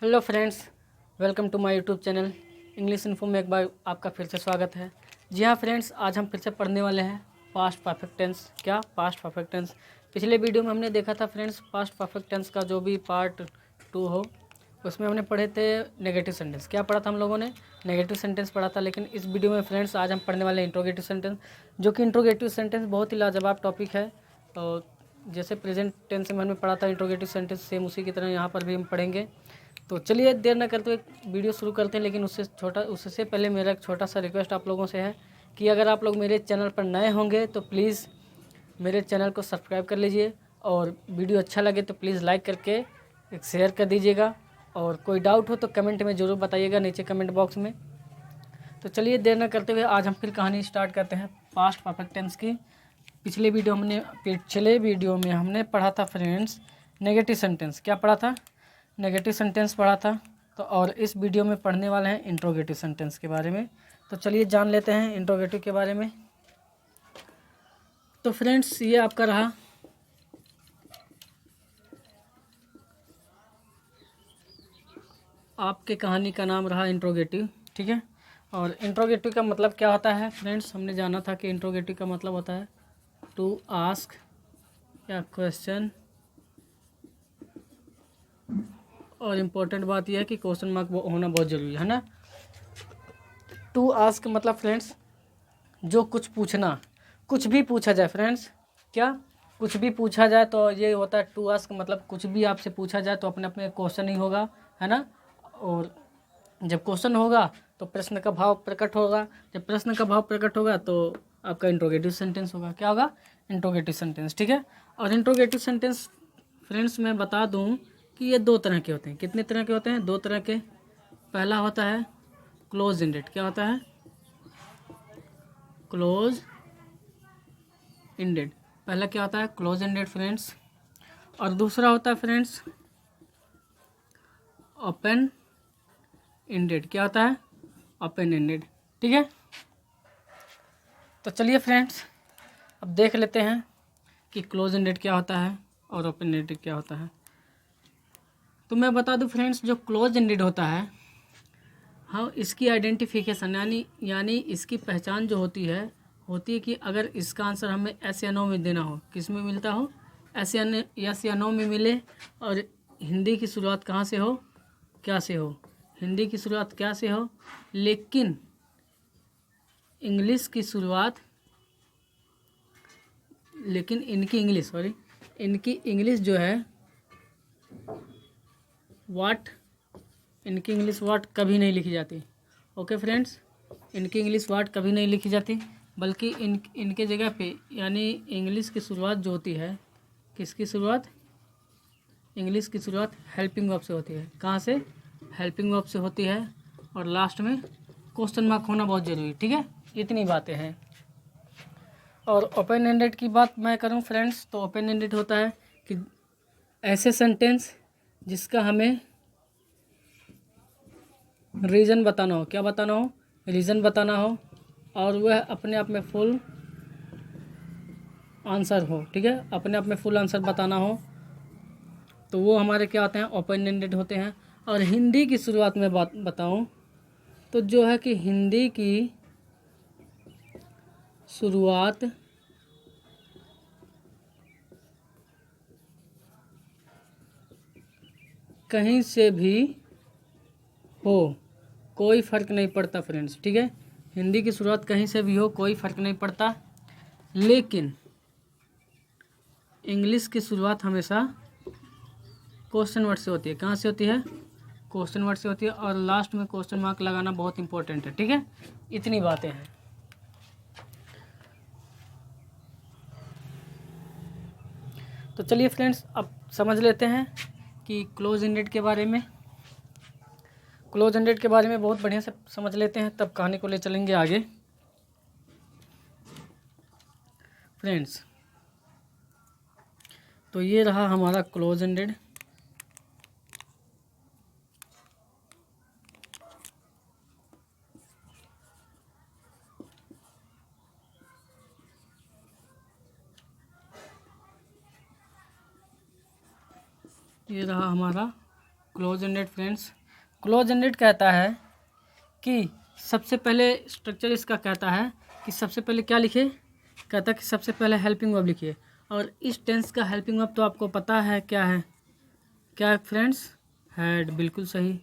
Hello friends, welcome to my YouTube channel English info में एक बार आपका फिर से स्वागत है। जी हाँ फ्रेंड्स, आज हम फिर से पढ़ने वाले हैं पास्ट परफेक्ट टेंस। क्या पास्ट परफेक्ट टेंस? पिछले वीडियो में हमने देखा था फ्रेंड्स, पास्ट परफेक्ट टेंस का जो भी पार्ट 2 हो उसमें हमने पढ़े थे नेगेटिव सेंटेंस। क्या पढ़ा था हम लोगों ने? नेगेटिव सेंटेंस पढ़ा था। लेकिन इस वीडियो में फ्रेंड्स आज हम पढ़ने वाले हैं इंट्रोगेटिव सेंटेंस, जो कि इंट्रोगेटिव सेंटेंस बहुत ही लाजवाब टॉपिक है। और जैसे प्रेजेंट टेंस में हमने पढ़ा था इंट्रोगेटिव सेंटेंस, सेम उसी की तरह यहाँ पर भी हम पढ़ेंगे। तो चलिए देर न करते हुए वीडियो शुरू करते हैं। लेकिन उससे पहले मेरा एक छोटा सा रिक्वेस्ट आप लोगों से है कि अगर आप लोग मेरे चैनल पर नए होंगे तो प्लीज़ मेरे चैनल को सब्सक्राइब कर लीजिए, और वीडियो अच्छा लगे तो प्लीज़ लाइक करके एक शेयर कर दीजिएगा। और कोई डाउट हो तो कमेंट में ज़रूर बताइएगा नीचे कमेंट बॉक्स में। तो चलिए देर न करते हुए आज हम फिर कहानी स्टार्ट करते हैं पास्ट परफेक्ट टेंस की। पिछले वीडियो में हमने पढ़ा था फ्रेंड्स नेगेटिव सेंटेंस। क्या पढ़ा था? नेगेटिव सेंटेंस पढ़ा था। तो और इस वीडियो में पढ़ने वाले हैं इंट्रोगेटिव सेंटेंस के बारे में। तो चलिए जान लेते हैं इंट्रोगेटिव के बारे में। तो फ्रेंड्स ये आपका रहा आपके कहानी का नाम रहा इंट्रोगेटिव, ठीक है। और इंट्रोगेटिव का मतलब क्या होता है फ्रेंड्स? हमने जाना था कि इंट्रोगेटिव का मतलब होता है टू आस्क या क्वेश्चन, और इम्पोर्टेंट बात यह है कि क्वेश्चन मार्क होना बहुत ज़रूरी है ना। टू आस्क मतलब फ्रेंड्स जो कुछ पूछना, कुछ भी पूछा जाए फ्रेंड्स। क्या? कुछ भी पूछा जाए तो ये होता है टू आस्क। मतलब कुछ भी आपसे पूछा जाए तो अपने अपने क्वेश्चन ही होगा, है ना। और जब क्वेश्चन होगा तो प्रश्न का भाव प्रकट होगा। जब प्रश्न का भाव प्रकट होगा तो आपका इंट्रोगेटिव सेंटेंस होगा। क्या होगा? इंट्रोगेटिव सेंटेंस, ठीक है। और इंट्रोगेटिव सेंटेंस फ्रेंड्स मैं बता दूं कि ये दो तरह के होते हैं। कितने तरह के होते हैं? दो तरह के। पहला होता है क्लोज इंडेड। क्या होता है? Close ended. पहला क्या होता है? Close ended friends. और दूसरा होता है फ्रेंड्स ओपन इंडेड। क्या होता है? ओपन इंडेड, ठीक है। तो चलिए फ्रेंड्स अब देख लेते हैं कि क्लोज इंडेड क्या होता है और ओपन इंडेड क्या होता है। तो मैं बता दूं फ्रेंड्स, जो क्लोज इंडेड होता है, हाँ, इसकी आइडेंटिफिकेशन यानी इसकी पहचान जो होती है कि अगर इसका आंसर हमें एस या नो में देना हो, किस में मिलता हो? एस या नो में मिले। और हिंदी की शुरुआत कहाँ से हो? क्या से हो? हिंदी की शुरुआत क्या से हो? लेकिन इंग्लिश की शुरुआत, लेकिन इनकी इंग्लिश जो है इनकी इंग्लिश वाट कभी नहीं लिखी जाती। ओके फ्रेंड्स, इनकी इंग्लिश वाट कभी नहीं लिखी जाती, बल्कि इनके जगह पे यानी इंग्लिश की शुरुआत जो होती है, किसकी शुरुआत? इंग्लिश की शुरुआत हेल्पिंग वर्ब से होती है। कहाँ से? हेल्पिंग वर्ब से होती है। और लास्ट में क्वेश्चन मार्क होना बहुत ज़रूरी, ठीक है। इतनी बातें हैं। और ओपन एंडेड की बात मैं करूं फ्रेंड्स, तो ओपन एंडेड होता है कि ऐसे सेंटेंस जिसका हमें रीज़न बताना हो। क्या बताना हो? रीज़न बताना हो, और वह अपने आप में फुल आंसर हो, ठीक है। अपने आप में फुल आंसर बताना हो तो वो हमारे क्या होते हैं? ओपन एंडेड होते हैं। और हिंदी की शुरुआत में बात बताऊं तो जो है कि हिंदी की शुरुआत कहीं से भी हो, कोई फ़र्क नहीं पड़ता फ्रेंड्स, ठीक है। हिंदी की शुरुआत कहीं से भी हो, कोई फ़र्क नहीं पड़ता। लेकिन इंग्लिश की शुरुआत हमेशा क्वेश्चन वर्ड से होती है। कहाँ से होती है? क्वेश्चन वर्ड से होती है। और लास्ट में क्वेश्चन मार्क लगाना बहुत इंपॉर्टेंट है, ठीक है। इतनी बातें हैं। तो चलिए फ्रेंड्स अब समझ लेते हैं कि क्लोज एंडेड के बारे में। क्लोज एंडेड के बारे में बहुत बढ़िया से समझ लेते हैं, तब कहानी को ले चलेंगे आगे फ्रेंड्स। तो ये रहा हमारा क्लोज एंडेड। ये रहा हमारा close ended friends. Close ended कहता है कि सबसे पहले स्ट्रक्चर इसका कहता है कि सबसे पहले क्या लिखे, कहता है कि सबसे पहले हेल्पिंग वर्ब लिखिए। और इस टेंस का हेल्पिंग वर्ब तो आपको पता है क्या है, क्या है फ्रेंड्स, हैड। बिल्कुल सही,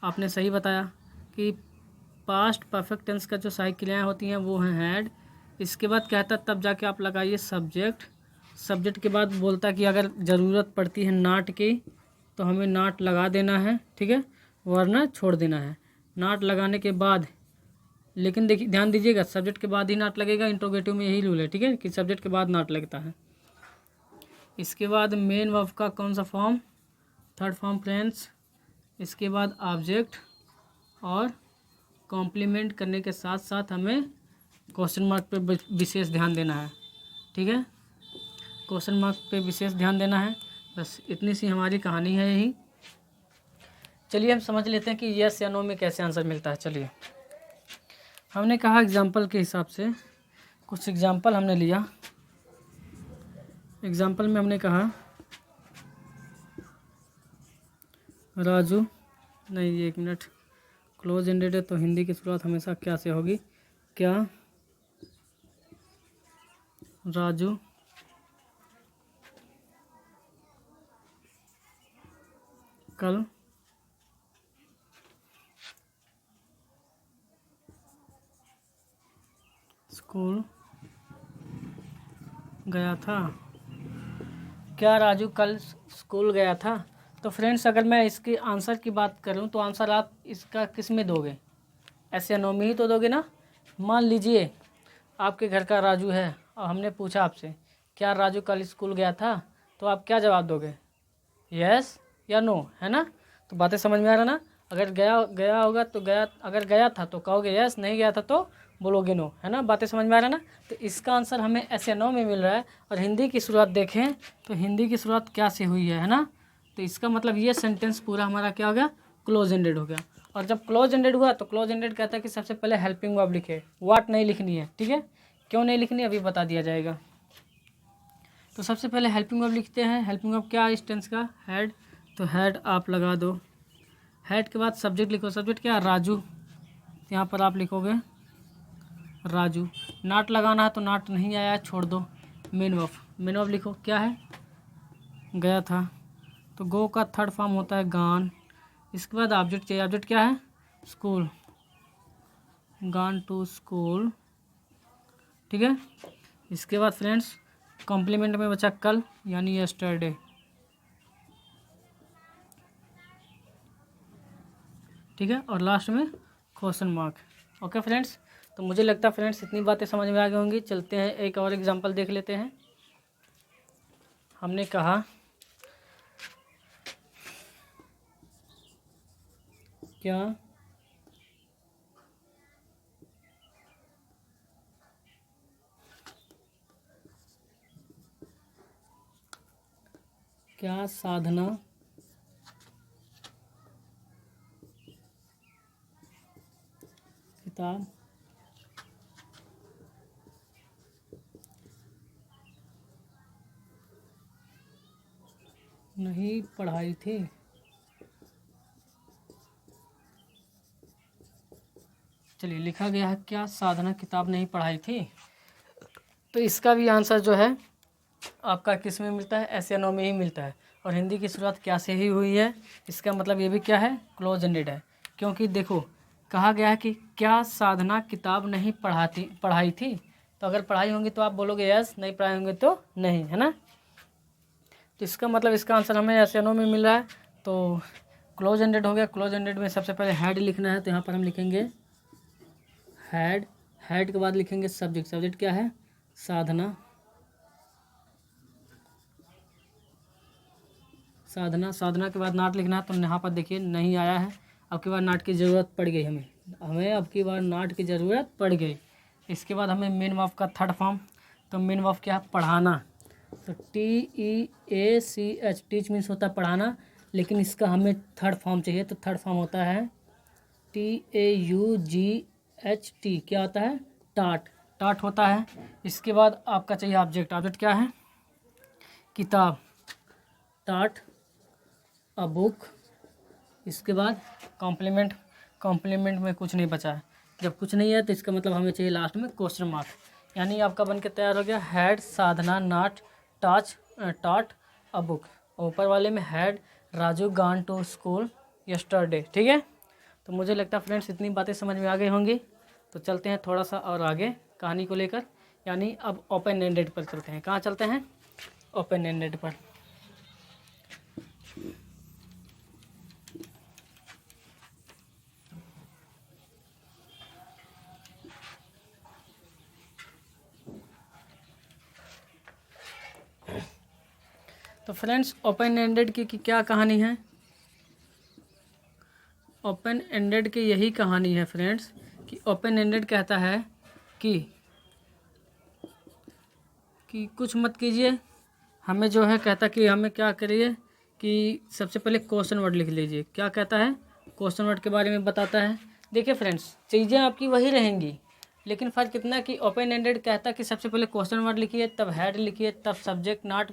आपने सही बताया कि पास्ट परफेक्ट टेंस का जो सारी क्रियाएँ होती हैं वो हैं हैड। इसके बाद कहता तब जाके आप लगाइए सब्जेक्ट। सब्जेक्ट के बाद बोलता कि अगर ज़रूरत पड़ती है नाट की तो हमें नाट लगा देना है, ठीक है, वरना छोड़ देना है। नाट लगाने के बाद, लेकिन देखिए ध्यान दीजिएगा, सब्जेक्ट के बाद ही नाट लगेगा। इंट्रोगेटिव में यही रूल है, ठीक है, कि सब्जेक्ट के बाद नाट लगता है। इसके बाद मेन वर्ब का कौन सा फॉर्म, थर्ड फॉर्म फ्रेंड्स। इसके बाद ऑब्जेक्ट और कॉम्प्लीमेंट करने के साथ साथ हमें क्वेश्चन मार्क पे विशेष ध्यान देना है, ठीक है, क्वेश्चन मार्क पे विशेष ध्यान देना है। बस इतनी सी हमारी कहानी है यही। चलिए हम समझ लेते हैं कि यस या नो में कैसे आंसर मिलता है। चलिए, हमने कहा एग्जाम्पल के हिसाब से, कुछ एग्जाम्पल हमने लिया। एग्जाम्पल में हमने कहा राजू, नहीं एक मिनट, क्लोज एंडेड है तो हिंदी की शुरुआत हमेशा क्या से होगी, क्या राजू कल स्कूल गया था, क्या राजू कल स्कूल गया था। तो फ्रेंड्स अगर मैं इसके आंसर की बात करूं तो आंसर आप इसका किस में दोगे, ऐसे या नो में ही तो दोगे ना। मान लीजिए आपके घर का राजू है और हमने पूछा आपसे क्या राजू कल स्कूल गया था, तो आप क्या जवाब दोगे, यस या नो, है ना। तो बातें समझ में आ रहा ना। अगर गया गया होगा तो गया, अगर गया था तो कहोगे यस, नहीं गया था तो बोलोगे नो, है ना। बातें समझ में आ रहा ना। तो इसका आंसर हमें ऐसे नो में मिल रहा है। और हिंदी की शुरुआत देखें तो हिंदी की शुरुआत क्या से हुई है ना। तो इसका मतलब ये सेंटेंस पूरा हमारा क्या हो गया, क्लोज एंडेड हो गया। और जब क्लोज एंडेड हुआ तो क्लोज एंडेड कहता है कि सबसे पहले हेल्पिंग वर्ब लिखे, व्हाट नहीं लिखनी है, ठीक है। क्यों नहीं लिखनी अभी बता दिया जाएगा। तो सबसे पहले हेल्पिंग वर्ब लिखते हैं। हेल्पिंग वर्ब क्या है इस टेंस का, हैड। तो हैड आप लगा दो। हैड के बाद सब्जेक्ट लिखो, सब्जेक्ट क्या, राजू, यहाँ पर आप लिखोगे राजू। नाट लगाना है तो नाट नहीं आया, छोड़ दो। मेन वर्ब, मेन वर्ब लिखो, क्या है, गया था। तो गो का थर्ड फॉर्म होता है गान। इसके बाद ऑब्जेक्ट चाहिए, ऑब्जेक्ट क्या है, स्कूल, गान टू स्कूल, ठीक है। इसके बाद फ्रेंड्स कॉम्प्लीमेंट में बचा कल, यानी यस्टरडे, ठीक है। और लास्ट में क्वेश्चन मार्क। ओके फ्रेंड्स, तो मुझे लगता है फ्रेंड्स इतनी बातें समझ में आ गई होंगी। चलते हैं एक और एग्जांपल देख लेते हैं। हमने कहा क्या साधना किताब नहीं पढ़ाई थी। चलिए लिखा गया है क्या साधना किताब नहीं पढ़ाई थी। तो इसका भी आंसर जो है आपका किस में मिलता है, ऐसे नो में ही मिलता है। और हिंदी की शुरुआत क्या से ही हुई है। इसका मतलब ये भी क्या है, क्लोज एंडेड है। क्योंकि देखो कहा गया है कि क्या साधना किताब नहीं पढ़ाई थी। तो अगर पढ़ाई होंगी तो आप बोलोगे यस, नहीं पढ़ाई होंगे तो नहीं, है ना। तो इसका मतलब इसका आंसर हमें ऐसे नो में मिल रहा है। तो क्लोज एंडेड हो गया। क्लोज एंडेड में सबसे पहले हैड लिखना है, तो यहाँ पर हम लिखेंगे हैड। हैड के बाद लिखेंगे सब्जेक्ट, सब्जेक्ट क्या है, साधना, साधना। साधना के बाद नाट लिखना है, तो यहाँ पर देखिए नहीं आया है। अब की बार नाट की ज़रूरत पड़ गई हमें अब की बार नाट की ज़रूरत पड़ गई। इसके बाद हमें मेन वर्ब का थर्ड फॉर्म। तो मेन वर्ब क्या है, पढ़ाना। तो TEACH, टीच मीन्स होता है पढ़ाना, लेकिन इसका हमें थर्ड फॉर्म चाहिए। तो थर्ड फॉर्म होता है TAUGHT, क्या होता है, टाट, टाट होता है। इसके बाद आपका चाहिए ऑब्जेक्ट, ऑब्जेक्ट क्या है, किताब, टाट अ बुक, इसके बाद कॉम्प्लीमेंट, कॉम्प्लीमेंट में कुछ नहीं बचा है। जब कुछ नहीं है तो इसका मतलब हमें चाहिए लास्ट में क्वेश्चन मार्क, यानी आपका बन के तैयार हो गया had Sadhana not taught a book. ऊपर वाले में had Raju gone to school yesterday. ठीक है, तो मुझे लगता है फ्रेंड्स इतनी बातें समझ में आ गई होंगी। तो चलते हैं थोड़ा सा और आगे कहानी को लेकर, यानी अब ओपन एंडेड पर चलते हैं। कहाँ चलते हैं? ओपन एंडेड पर। तो फ्रेंड्स ओपन एंडेड की क्या कहानी है? ओपन एंडेड की यही कहानी है फ्रेंड्स कि ओपन एंडेड कहता है कि कुछ मत कीजिए, हमें जो है कहता कि हमें क्या करिए कि सबसे पहले क्वेश्चन वर्ड लिख लीजिए। क्या कहता है? क्वेश्चन वर्ड के बारे में बताता है। देखिए फ्रेंड्स चीज़ें आपकी वही रहेंगी, लेकिन फ़र्क इतना कि ओपन एंडेड कहता कि सबसे पहले क्वेश्चन वर्ड लिखिए, तब हेड लिखिए, तब सब्जेक्ट नॉट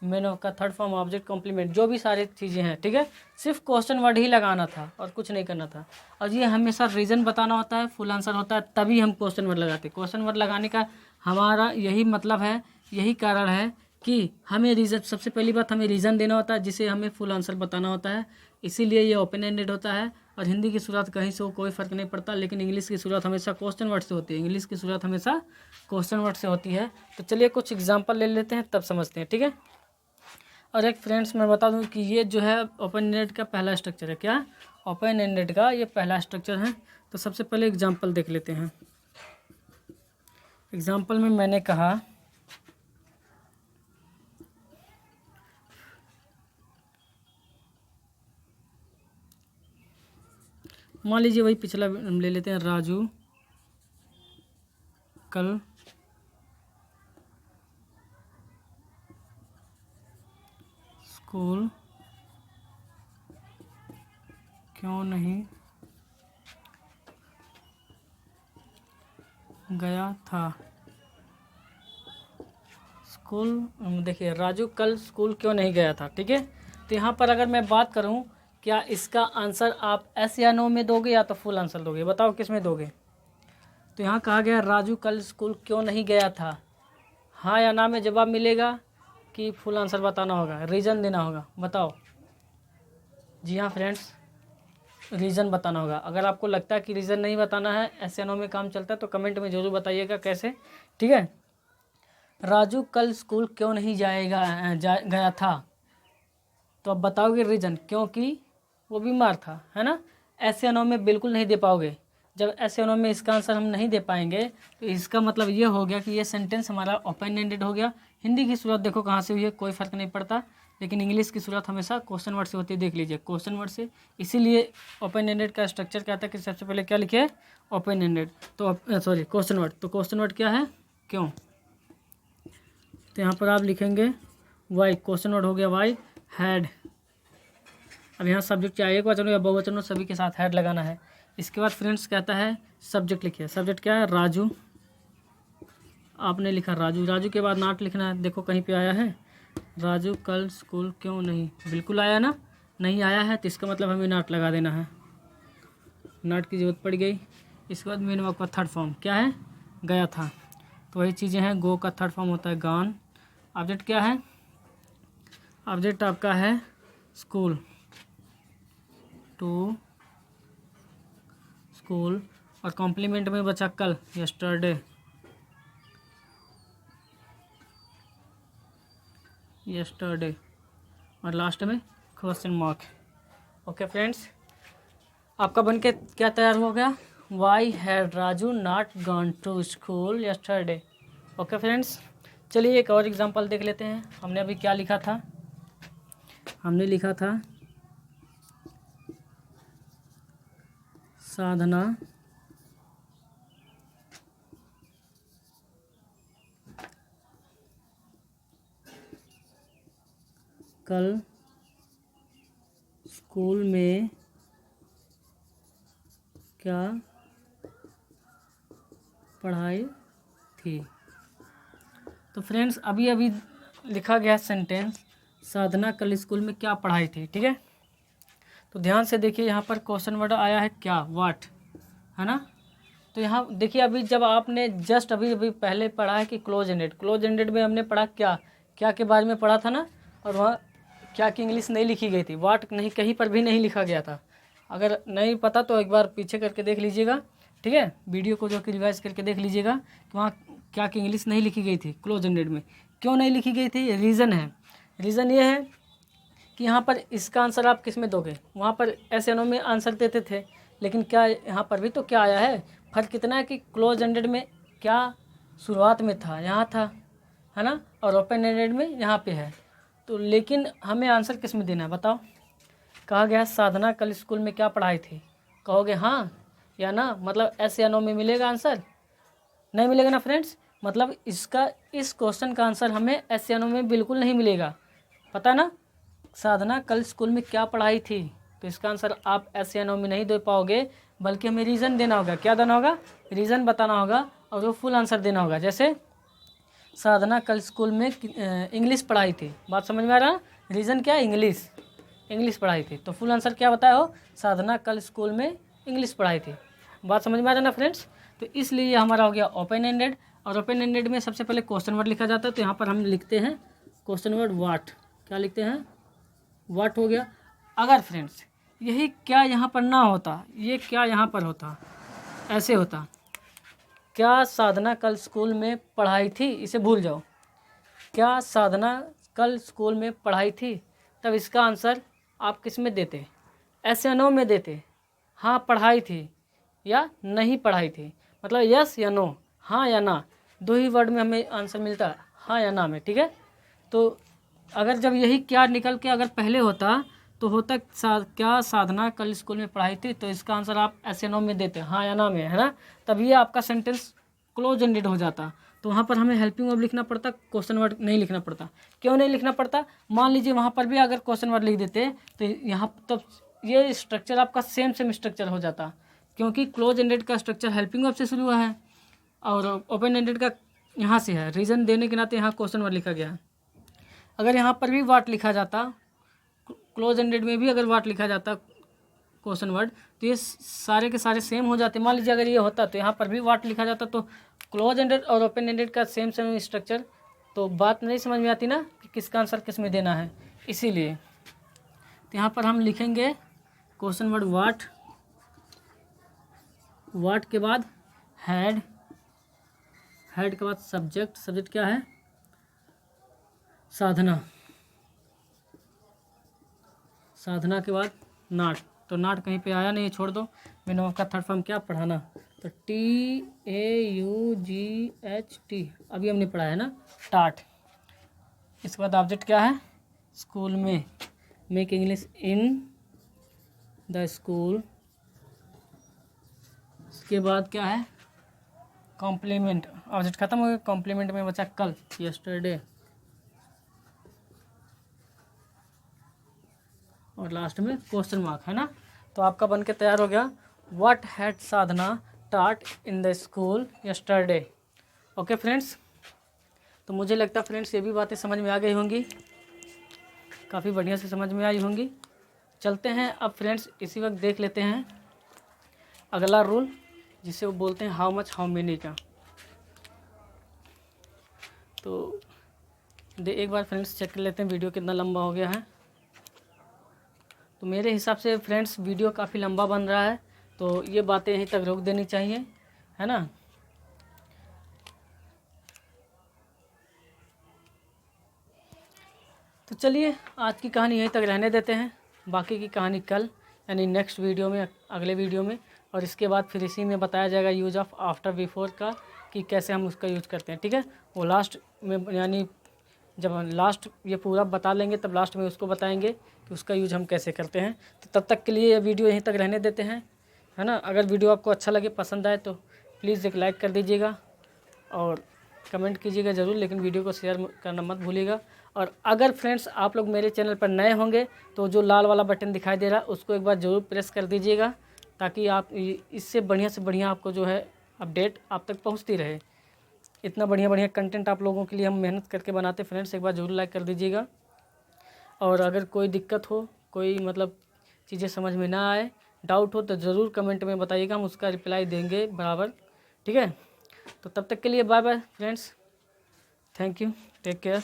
मेन का थर्ड फॉर्म ऑब्जेक्ट कॉम्प्लीमेंट, जो भी सारी चीज़ें हैं। ठीक है, सिर्फ क्वेश्चन वर्ड ही लगाना था और कुछ नहीं करना था। और ये हमेशा रीज़न बताना होता है, फुल आंसर होता है, तभी हम क्वेश्चन वर्ड लगाते हैं। क्वेश्चन वर्ड लगाने का हमारा यही मतलब है, यही कारण है कि हमें रीज़न, सबसे पहली बात हमें रीज़न देना होता है जिसे हमें फुल आंसर बताना होता है, इसीलिए ये ओपन एंडेड होता है। और हिंदी की शुरुआत कहीं से हो कोई फ़र्क नहीं पड़ता, लेकिन इंग्लिश की शुरुआत हमेशा क्वेश्चन वर्ड से होती है। इंग्लिश की शुरुआत हमेशा क्वेश्चन वर्ड से होती है। तो चलिए कुछ एग्जांपल ले लेते हैं तब समझते हैं। ठीक है, और एक फ्रेंड्स मैं बता दूं कि ये जो है ओपन एंडेड का पहला स्ट्रक्चर है। क्या? ओपन एंडेड का ये पहला स्ट्रक्चर है। तो सबसे पहले एग्जाम्पल देख लेते हैं। एग्जाम्पल में मैंने कहा मान लीजिए वही पिछला हम ले लेते हैं, राजू कल स्कूल क्यों नहीं गया था। स्कूल, देखिए राजू कल स्कूल क्यों नहीं गया था। ठीक है, तो यहाँ पर अगर मैं बात करूँ, क्या इसका आंसर आप एस या नो में दोगे या तो फुल आंसर दोगे? बताओ किस में दोगे? तो यहाँ कहा गया राजू कल स्कूल क्यों नहीं गया था, हाँ या ना में जवाब मिलेगा कि फुल आंसर बताना होगा, रीज़न देना होगा? बताओ। जी हाँ फ्रेंड्स, रीज़न बताना होगा। अगर आपको लगता है कि रीज़न नहीं बताना है, एस या नो में काम चलता है, तो कमेंट में ज़रूर बताइएगा कैसे। ठीक है, राजू कल स्कूल क्यों नहीं गया था, तो अब बताओगे रीज़न, क्योंकि वो बीमार था, है ना। एस या नो में बिल्कुल नहीं दे पाओगे। जब एस या नो में इसका आंसर हम नहीं दे पाएंगे तो इसका मतलब ये हो गया कि ये सेंटेंस हमारा ओपन एंडेड हो गया। हिंदी की शुरुआत देखो कहाँ से हुई है, कोई फ़र्क नहीं पड़ता, लेकिन इंग्लिश की शुरुआत हमेशा क्वेश्चन वर्ड से होती है। देख लीजिए क्वेश्चन वर्ड से, इसीलिए ओपन एंडेड का स्ट्रक्चर कहता है कि सबसे पहले क्या लिखे? Open ended. तो सॉरी क्वेश्चन वर्ड। तो क्वेश्चन वर्ड क्या है? क्यों। तो यहाँ पर आप लिखेंगे वाई, क्वेश्चन वर्ड हो गया वाई हैड। अब यहाँ सब्जेक्ट चाहिए, एक वचन या बहुवचन सभी के साथ हैड लगाना है। इसके बाद फ्रेंड्स कहता है सब्जेक्ट लिखिए। सब्जेक्ट क्या है? राजू। आपने लिखा राजू, राजू के बाद नॉट लिखना है। देखो कहीं पे आया है राजू कल स्कूल क्यों नहीं, बिल्कुल आया ना? नहीं आया है तो इसका मतलब हमें नॉट लगा देना है, नॉट की ज़रूरत पड़ गई। इसके बाद मेन वर्ब का थर्ड फॉर्म क्या है? गया था। तो वही चीज़ें हैं, गो का थर्ड फॉर्म होता है गॉन। ऑब्जेक्ट क्या है? ऑब्जेक्ट आपका है स्कूल, टू स्कूल। और कॉम्प्लीमेंट में बचा कल, यस्टरडे। यस्टरडे और लास्ट में क्वेश्चन मार्क। ओके फ्रेंड्स, आपका बनके क्या तैयार हो गया? Why had Raju not gone to school yesterday. Okay friends, चलिए एक और एग्जांपल देख लेते हैं। हमने अभी क्या लिखा था? हमने लिखा था साधना कल स्कूल में क्या पढ़ाई थी। तो फ्रेंड्स अभी अभी लिखा गया सेंटेंस साधना कल स्कूल में क्या पढ़ाई थी। ठीक है, तो ध्यान से देखिए, यहाँ पर क्वेश्चन वर्ड आया है क्या, वाट, है ना। तो यहाँ देखिए, अभी जब आपने जस्ट अभी अभी पहले पढ़ा है कि क्लोज एंडेड, क्लोज एंडेड में हमने पढ़ा क्या, क्या के बारे में पढ़ा था ना, और वहाँ क्या की इंग्लिश नहीं लिखी गई थी, वाट नहीं, कहीं पर भी नहीं लिखा गया था। अगर नहीं पता तो एक बार पीछे करके देख लीजिएगा, ठीक है, वीडियो को जो कि रिवाइज करके देख लीजिएगा कि वहाँ क्या की इंग्लिश नहीं लिखी गई थी क्लोज एंडेड में। क्यों नहीं लिखी गई थी, रीज़न है, रीज़न ये है कि यहाँ पर इसका आंसर आप किस में दोगे, वहाँ पर एस एन ओ में आंसर देते थे, लेकिन क्या यहाँ पर भी तो क्या आया है, फर्क कितना है कि क्लोज एंडेड में क्या शुरुआत में था, यहाँ था, है ना, और ओपन एंडेड में यहाँ पे है। तो लेकिन हमें आंसर किस में देना है बताओ। कहा गया साधना कल स्कूल में क्या पढ़ाई थी, कहोगे हाँ या ना, मतलब एस या नो में मिलेगा आंसर, नहीं मिलेगा ना फ्रेंड्स। मतलब इसका, इस क्वेश्चन का आंसर हमें एस या नो में बिल्कुल नहीं मिलेगा, पता है ना। साधना कल स्कूल में क्या पढ़ाई थी, तो इसका आंसर आप एस या नो में नहीं दे पाओगे, बल्कि हमें रीज़न देना होगा। क्या देना होगा, रीज़न बताना होगा, और वो फुल आंसर देना होगा। जैसे साधना कल स्कूल में इंग्लिश पढ़ाई थी, बात समझ में आ रहा है, रीज़न क्या है, इंग्लिश, इंग्लिश पढ़ाई थी, तो फुल आंसर क्या बताया हो, साधना कल स्कूल में इंग्लिश पढ़ाई थी। बात समझ में आ रहा है ना फ्रेंड्स। तो इसलिए ये हमारा हो गया ओपन एंडेड, और ओपन एंडेड में सबसे पहले क्वेश्चन वर्ड लिखा जाता है, तो यहाँ पर हम लिखते हैं क्वेश्चन वर्ड वाट, क्या लिखते हैं, वाट हो गया। अगर फ्रेंड्स यही क्या यहाँ पर ना होता, ये क्या यहाँ पर होता, ऐसे होता, क्या साधना कल स्कूल में पढ़ाई थी, इसे भूल जाओ, क्या साधना कल स्कूल में पढ़ाई थी, तब इसका आंसर आप किस में देते, एस या नो में देते, हाँ पढ़ाई थी या नहीं पढ़ाई थी, मतलब यस या नो, हाँ या ना, दो ही वर्ड में हमें आंसर मिलता है, हाँ या ना में, ठीक है। तो अगर जब यही क्या निकल के अगर पहले होता तो होता क्या साधना कल स्कूल में पढ़ाई थी, तो इसका आंसर आप एस या नो में देते, हाँ या ना में, है ना, तब ये आपका सेंटेंस क्लोज एंडेड हो जाता। तो वहाँ पर हमें हेल्पिंग वर्ब लिखना पड़ता, क्वेश्चन वर्ड नहीं लिखना पड़ता। क्यों नहीं लिखना पड़ता, मान लीजिए वहाँ पर भी अगर क्वेश्चन वर्ड लिख देते तो यहाँ तब ये स्ट्रक्चर आपका सेम स्ट्रक्चर हो जाता, क्योंकि क्लोज एंडेड का स्ट्रक्चर हेल्पिंग वर्ब से शुरू हुआ है और ओपन एंडेड का यहाँ से है। रीज़न देने के नाते यहाँ क्वेश्चन वर्ड लिखा गया है। अगर यहाँ पर भी वाट लिखा जाता, क्लोज एंडेड में भी अगर वाट लिखा जाता क्वेश्चन वर्ड, तो ये सारे के सारे सेम हो जाते। मान लीजिए अगर ये होता तो यहाँ पर भी वाट लिखा जाता, तो क्लोज एंडेड और ओपन एंडेड का सेम स्ट्रक्चर, तो बात नहीं समझ में आती ना कि किसका आंसर किस में देना है। इसीलिए तो यहाँ पर हम लिखेंगे क्वेश्चन वर्ड वाट, वाट के बाद हैड, हैड के बाद सब्जेक्ट, सब्जेक्ट क्या है, साधना, साधना के बाद नाट, तो नाट कहीं पे आया नहीं, छोड़ दो। मैंने आपका थर्ड फॉर्म क्या पढ़ाना, तो TAUGHT अभी हमने पढ़ा है ना, टाट। इसके बाद ऑब्जेक्ट क्या है, स्कूल में, make English in the school. इसके बाद क्या है, कॉम्प्लीमेंट, ऑब्जेक्ट खत्म हो गया, कॉम्प्लीमेंट में बचा कल, यस्टरडे, और लास्ट में क्वेश्चन मार्क, है ना। तो आपका बनके तैयार हो गया, व्हाट हैड साधना टाट in the school yesterday. Okay friends, तो मुझे लगता है फ्रेंड्स ये भी बातें समझ में आ गई होंगी, काफ़ी बढ़िया से समझ में आई होंगी। चलते हैं अब फ्रेंड्स, इसी वक्त देख लेते हैं अगला रूल, जिसे वो बोलते हैं हाउ मच हाउ मेनी का। तो एक बार फ्रेंड्स चेक कर लेते हैं वीडियो कितना लंबा हो गया है। तो मेरे हिसाब से फ्रेंड्स वीडियो काफ़ी लंबा बन रहा है, तो ये बातें यहीं तक रोक देनी चाहिए, है ना। तो चलिए आज की कहानी यहीं तक रहने देते हैं, बाकी की कहानी कल यानी नेक्स्ट वीडियो में, अगले वीडियो में। और इसके बाद फिर इसी में बताया जाएगा यूज़ ऑफ आफ्टर बिफोर का, कि कैसे हम उसका यूज़ करते हैं, ठीक है। वो लास्ट में, यानी जब हम लास्ट ये पूरा बता लेंगे तब लास्ट में उसको बताएंगे कि उसका यूज हम कैसे करते हैं। तो तब तक के लिए ये वीडियो यहीं तक रहने देते हैं, है ना। अगर वीडियो आपको अच्छा लगे, पसंद आए, तो प्लीज़ एक लाइक कर दीजिएगा और कमेंट कीजिएगा ज़रूर, लेकिन वीडियो को शेयर करना मत भूलिएगा। और अगर फ्रेंड्स आप लोग मेरे चैनल पर नए होंगे तो जो लाल वाला बटन दिखाई दे रहा है उसको एक बार ज़रूर प्रेस कर दीजिएगा, ताकि आप इससे बढ़िया से बढ़िया आपको जो है अपडेट आप तक पहुँचती रहे। इतना बढ़िया कंटेंट आप लोगों के लिए हम मेहनत करके बनाते फ्रेंड्स, एक बार ज़रूर लाइक कर दीजिएगा। और अगर कोई दिक्कत हो, कोई मतलब चीज़ें समझ में ना आए, डाउट हो तो ज़रूर कमेंट में बताइएगा, हम उसका रिप्लाई देंगे बराबर। ठीक है, तो तब तक के लिए bye bye friends, thank you, take care.